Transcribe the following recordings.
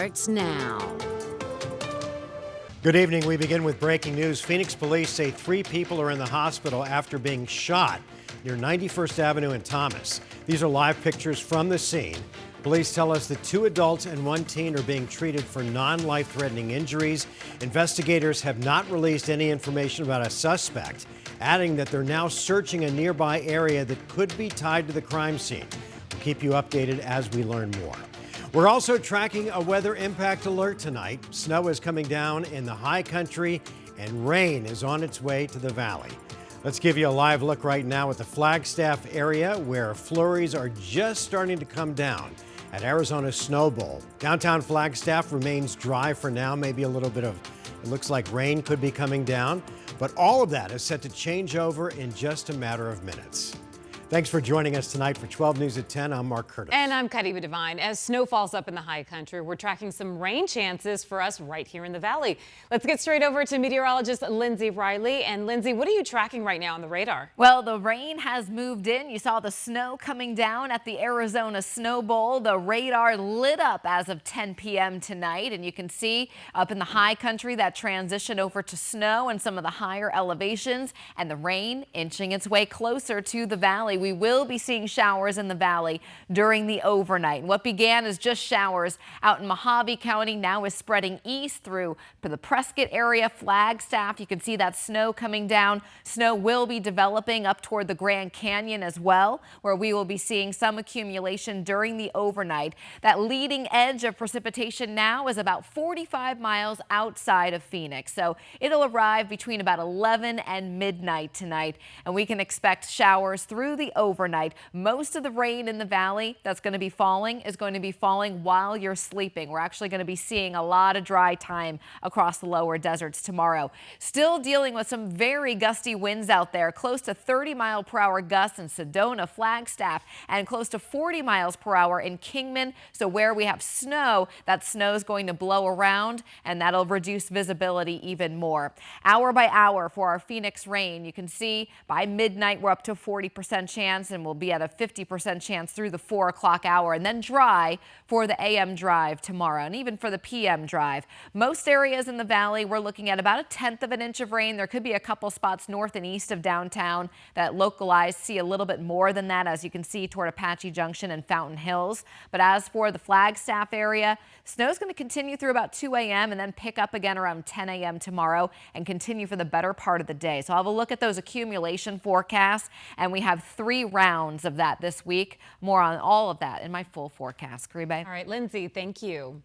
Starts now. Good evening. We begin with breaking news. Phoenix police say 3 people are in the hospital after being shot near 91st Avenue in Thomas. These are live pictures from the scene. Police tell us that 2 adults and 1 teen are being treated for non-life-threatening injuries. Investigators have not released any information about a suspect, adding that they're now searching a nearby area that could be tied to the crime scene. We'll keep you updated as we learn more. We're also tracking a weather impact alert tonight. Snow is coming down in the high country and rain is on its way to the valley. Let's give you a live look right now at the Flagstaff area where flurries are just starting to come down at Arizona's Snow Bowl. Downtown Flagstaff remains dry for now, maybe a little bit of, it looks like rain could be coming down, but all of that is set to change over in just a matter of minutes. Thanks for joining us tonight for 12 News at 10. I'm Mark Curtis. And I'm Kadiba Devine. As snow falls up in the high country, we're tracking some rain chances for us right here in the valley. Let's get straight over to meteorologist Lindsay Riley. And Lindsay, what are you tracking right now on the radar? Well, the rain has moved in. You saw the snow coming down at the Arizona Snow Bowl. The radar lit up as of 10 p.m. tonight. And you can see up in the high country that transition over to snow and some of the higher elevations and the rain inching its way closer to the valley. We will be seeing showers in the valley during the overnight. What began as just showers out in Mojave County now is spreading east through to the Prescott area, Flagstaff. You can see that snow coming down. Snow will be developing up toward the Grand Canyon as well, where we will be seeing some accumulation during the overnight. That leading edge of precipitation now is about 45 miles outside of Phoenix. So it'll arrive between about 11 and midnight tonight, and we can expect showers through the overnight. Most of the rain in the valley that's going to be falling is going to be falling while you're sleeping. We're actually going to be seeing a lot of dry time across the lower deserts tomorrow. Still dealing with some very gusty winds out there, close to 30-mile-per-hour gusts in Sedona, Flagstaff, and close to 40 miles per hour in Kingman. So where we have snow, that snow is going to blow around, and that'll reduce visibility even more. Hour by hour for our Phoenix rain, you can see by midnight we're up to 40% chance, and we'll be at a 50% chance through the 4 o'clock hour, and then dry for the AM drive tomorrow and even for the PM drive. Most areas in the valley, we're looking at about 1/10 of an inch of rain. There could be a couple spots north and east of downtown that localized see a little bit more than that, as you can see toward Apache Junction and Fountain Hills. But as for the Flagstaff area, snow is going to continue through about 2 a.m. and then pick up again around 10 a.m. tomorrow and continue for the better part of the day. So I'll have a look at those accumulation forecasts, and we have 3 rounds of that this week. More on all of that in my full forecast. Karibe. All right, Lindsay, thank you.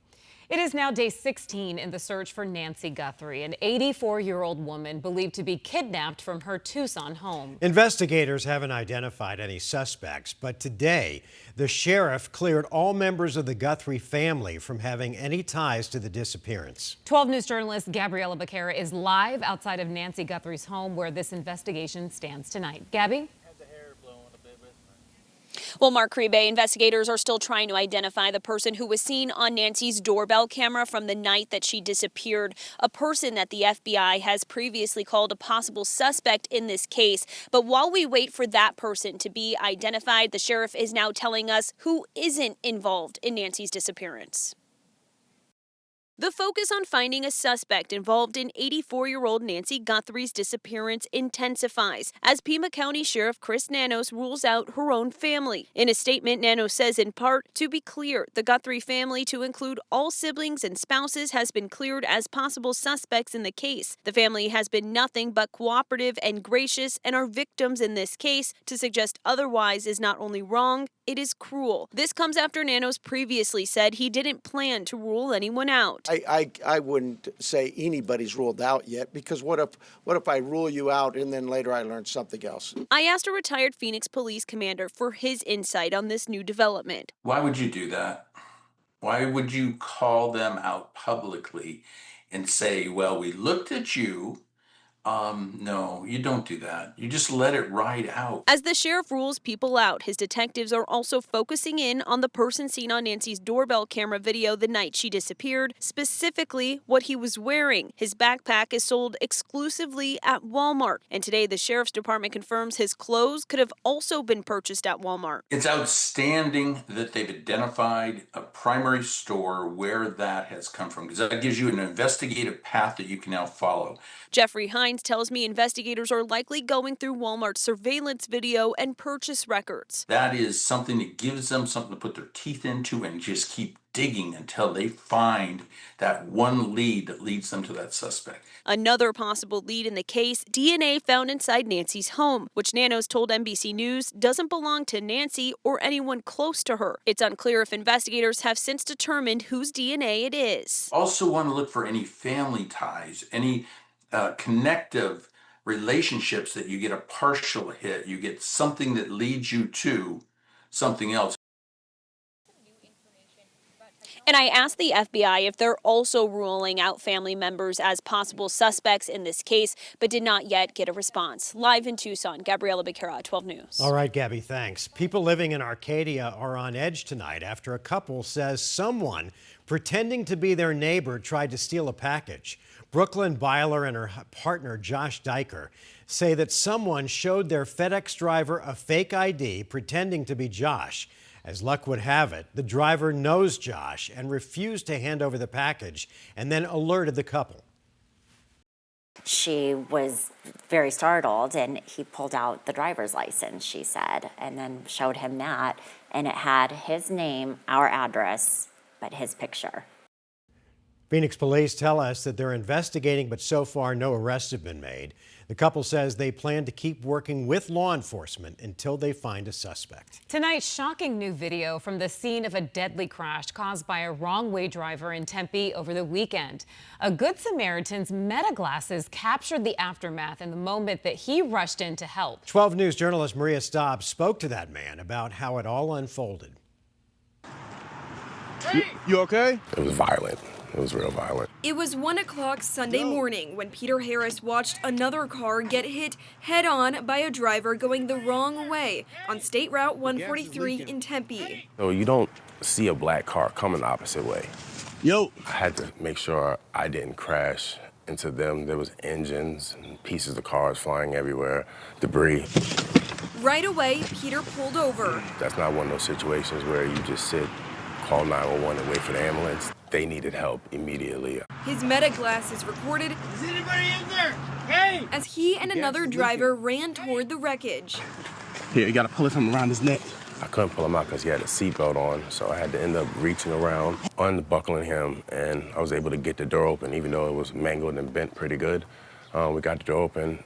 It is now day 16 in the search for Nancy Guthrie, an 84-year-old woman believed to be kidnapped from her Tucson home. Investigators haven't identified any suspects, but today the sheriff cleared all members of the Guthrie family from having any ties to the disappearance. 12 News journalist Gabriela Becerra is live outside of Nancy Guthrie's home where this investigation stands tonight. Gabby? Well, Mark Kribe, investigators are still trying to identify the person who was seen on Nancy's doorbell camera from the night that she disappeared, a person that the FBI has previously called a possible suspect in this case. But while we wait for that person to be identified, the sheriff is now telling us who isn't involved in Nancy's disappearance. The focus on finding a suspect involved in 84-year-old Nancy Guthrie's disappearance intensifies as Pima County Sheriff Chris Nanos rules out her own family. In a statement, Nanos says in part, to be clear, the Guthrie family, to include all siblings and spouses, has been cleared as possible suspects in the case. The family has been nothing but cooperative and gracious and are victims in this case. To suggest otherwise is not only wrong, it is cruel. This comes after Nanos previously said he didn't plan to rule anyone out. I wouldn't say anybody's ruled out yet, because what if I rule you out and then later I learn something else? I asked a retired Phoenix police commander for his insight on this new development. Why would you do that? Why would you call them out publicly and say, well, we looked at you, No, you don't do that. You just let it ride out. As the sheriff rules people out, his detectives are also focusing in on the person seen on Nancy's doorbell camera video the night she disappeared, specifically what he was wearing. His backpack is sold exclusively at Walmart, and today the sheriff's department confirms his clothes could have also been purchased at Walmart. It's outstanding that they've identified a primary store where that has come from, because that gives you an investigative path that you can now follow. Jeffrey Hines tells me investigators are likely going through Walmart's surveillance video and purchase records. That is something that gives them something to put their teeth into and just keep digging until they find that one lead that leads them to that suspect. Another possible lead in the case, DNA found inside Nancy's home, which Nanos told NBC News doesn't belong to Nancy or anyone close to her. It's unclear if investigators have since determined whose DNA it is. Also want to look for any family ties, any connective relationships that you get a partial hit, you get something that leads you to something else. And I asked the FBI if they're also ruling out family members as possible suspects in this case, but did not yet get a response. Live in Tucson, Gabriela Becerra, 12 News. All right, Gabby, thanks. People living in Arcadia are on edge tonight after a couple says someone pretending to be their neighbor tried to steal a package. Brooklyn Byler and her partner, Josh Diker, say that someone showed their FedEx driver a fake ID pretending to be Josh. As luck would have it, the driver knows Josh and refused to hand over the package and then alerted the couple. She was very startled, and he pulled out the driver's license, she said, and then showed him that, and it had his name, our address, but his picture. Phoenix police tell us that they're investigating, but so far no arrests have been made. The couple says they plan to keep working with law enforcement until they find a suspect. Tonight, shocking new video from the scene of a deadly crash caused by a wrong-way driver in Tempe over the weekend. A Good Samaritan's meta glasses captured the aftermath in the moment that he rushed in to help. 12 News journalist Maria Stobbs spoke to that man about how it all unfolded. You okay? It was violent. It was real violent. It was 1 o'clock Sunday morning when Peter Harris watched another car get hit head-on by a driver going the wrong way on State Route 143 in Tempe. So you don't see a black car coming the opposite way. I had to make sure I didn't crash into them. There was engines and pieces of cars flying everywhere, debris. Right away, Peter pulled over. That's not one of those situations where you just sit, call 911 and wait for the ambulance. They needed help immediately. His meta glasses recorded Is anybody in there? Hey! as he and another driver ran toward the wreckage. Here, you gotta pull it from around his neck. I couldn't pull him out because he had a seatbelt on, so I had to end up reaching around, unbuckling him, and I was able to get the door open, even though it was mangled and bent pretty good. We got the door open,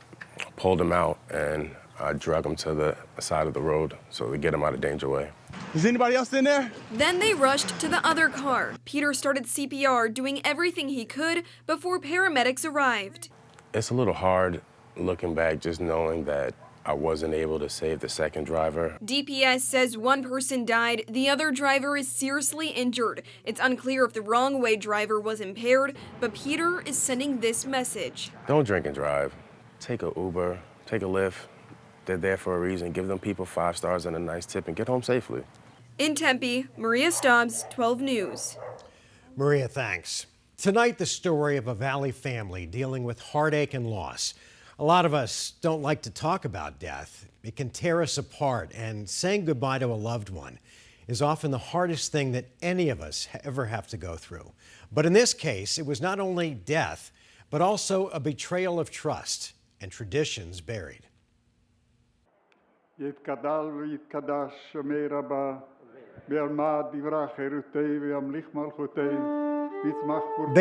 pulled him out, and I drug him to the side of the road so to get him out of danger way. Is anybody else in there? Then they rushed to the other car. Peter started CPR, doing everything he could before paramedics arrived. It's a little hard looking back, just knowing that I wasn't able to save the second driver. DPS says one person died, the other driver is seriously injured. It's unclear if the wrong-way driver was impaired, but Peter is sending this message. Don't drink and drive. Take a Uber, take a Lyft. They're there for a reason. Give them people 5 stars and a nice tip and get home safely. In Tempe, Maria Stobbs, 12 News. Maria, thanks. Tonight, the story of a Valley family dealing with heartache and loss. A lot of us don't like to talk about death. It can tear us apart, and saying goodbye to a loved one is often the hardest thing that any of us ever have to go through. But in this case, it was not only death, but also a betrayal of trust and traditions buried. They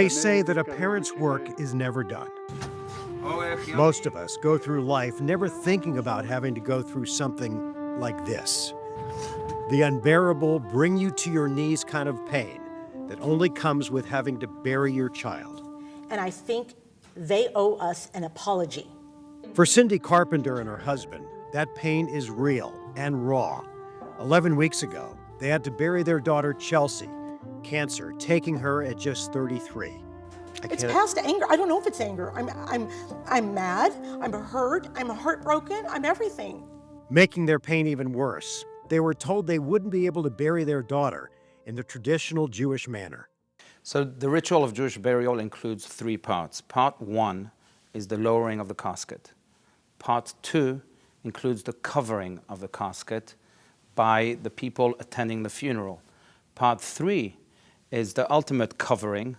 say that a parent's work is never done. Most of us go through life never thinking about having to go through something like this. The unbearable, bring you to your knees kind of pain that only comes with having to bury your child. And I think they owe us an apology. For Cindy Carpenter and her husband, that pain is real and raw. 11 weeks ago, they had to bury their daughter, Chelsea, cancer taking her at just 33. It's past anger. I don't know if it's anger. I'm mad, I'm hurt, I'm heartbroken, I'm everything. Making their pain even worse, they were told they wouldn't be able to bury their daughter in the traditional Jewish manner. So the ritual of Jewish burial includes 3 parts. Part 1 is the lowering of the casket. Part 2 includes the covering of the casket by the people attending the funeral. Part 3 is the ultimate covering,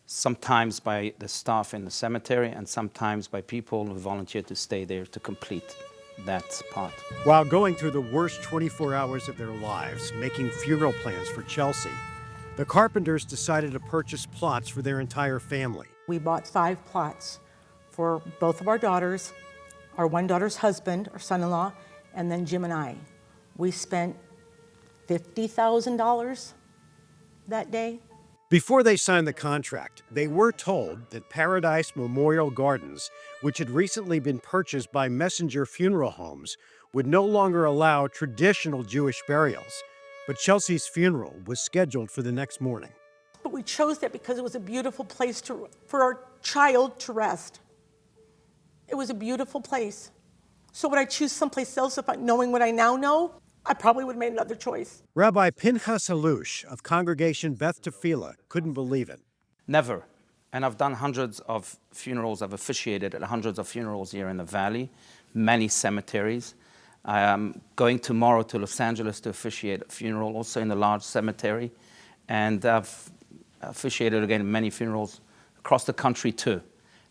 sometimes by the staff in the cemetery and sometimes by people who volunteer to stay there to complete that part. While going through the worst 24 hours of their lives, making funeral plans for Chelsea, the Carpenters decided to purchase plots for their entire family. We bought 5 plots for both of our daughters, our one daughter's husband, our son-in-law, and then Jim and I. We spent $50,000 that day. Before they signed the contract, they were told that Paradise Memorial Gardens, which had recently been purchased by Messenger Funeral Homes, would no longer allow traditional Jewish burials. But Chelsea's funeral was scheduled for the next morning. But we chose that because it was a beautiful place for our child to rest. It was a beautiful place. So would I choose someplace else knowing what I now know? I probably would have made another choice. Rabbi Pinchas Halush of Congregation Beth Tefillah couldn't believe it. Never. And I've done hundreds of funerals. I've officiated at hundreds of funerals here in the Valley, many cemeteries. I am going tomorrow to Los Angeles to officiate a funeral, also in a large cemetery. And I've officiated again many funerals across the country too.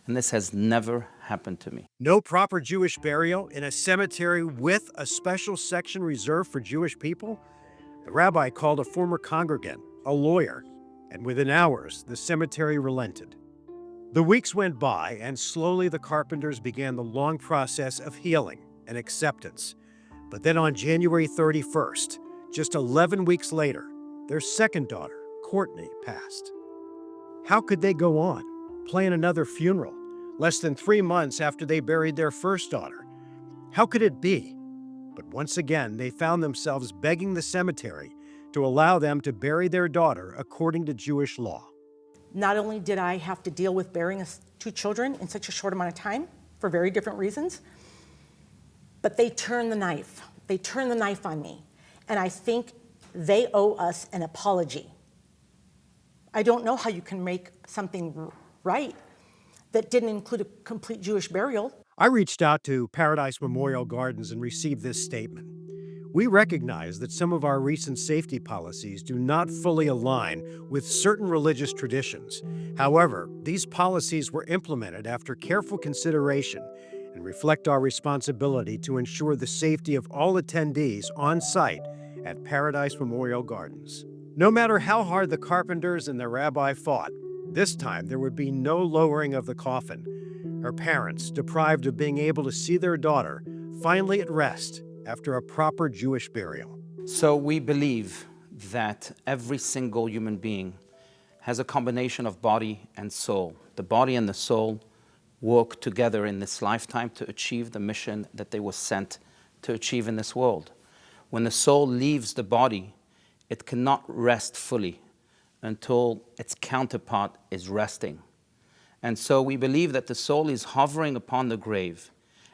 And this has never happened to me. No proper Jewish burial in a cemetery with a special section reserved for Jewish people? The rabbi called a former congregant, a lawyer, and within hours, the cemetery relented. The weeks went by, and slowly the Carpenters began the long process of healing and acceptance. But then on January 31st, just 11 weeks later, their second daughter, Courtney, passed. How could they go on, plan another funeral, less than 3 months after they buried their first daughter? How could it be? But once again, they found themselves begging the cemetery to allow them to bury their daughter according to Jewish law. Not only did I have to deal with burying 2 children in such a short amount of time, for very different reasons, but they turned the knife. They turned the knife on me. And I think they owe us an apology. I don't know how you can make something right that didn't include a complete Jewish burial. I reached out to Paradise Memorial Gardens and received this statement. We recognize that some of our recent safety policies do not fully align with certain religious traditions. However, these policies were implemented after careful consideration and reflect our responsibility to ensure the safety of all attendees on site at Paradise Memorial Gardens. No matter how hard the Carpenters and the rabbi fought, this time there would be no lowering of the coffin. Her parents, deprived of being able to see their daughter, finally at rest after a proper Jewish burial. So we believe that every single human being has a combination of body and soul. The body and the soul work together in this lifetime to achieve the mission that they were sent to achieve in this world. When the soul leaves the body, it cannot rest fully until its counterpart is resting. And so we believe that the soul is hovering upon the grave,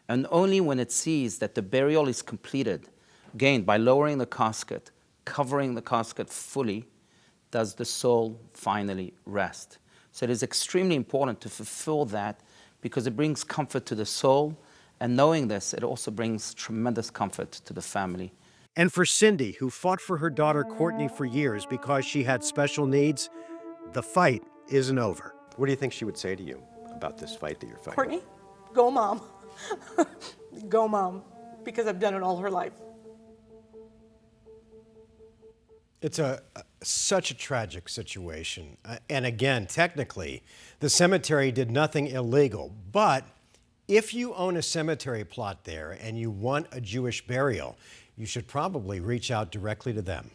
and only when it sees that the burial is completed, again, by lowering the casket, covering the casket fully, does the soul finally rest. So it is extremely important to fulfill that because it brings comfort to the soul, and knowing this, it also brings tremendous comfort to the family. And for Cindy, who fought for her daughter Courtney for years because she had special needs, the fight isn't over. What do you think she would say to you about this fight that you're fighting? Courtney, go mom. Go mom, because I've done it all her life. It's such a tragic situation. And again, technically, the cemetery did nothing illegal. But if you own a cemetery plot there and you want a Jewish burial, you should probably reach out directly to them.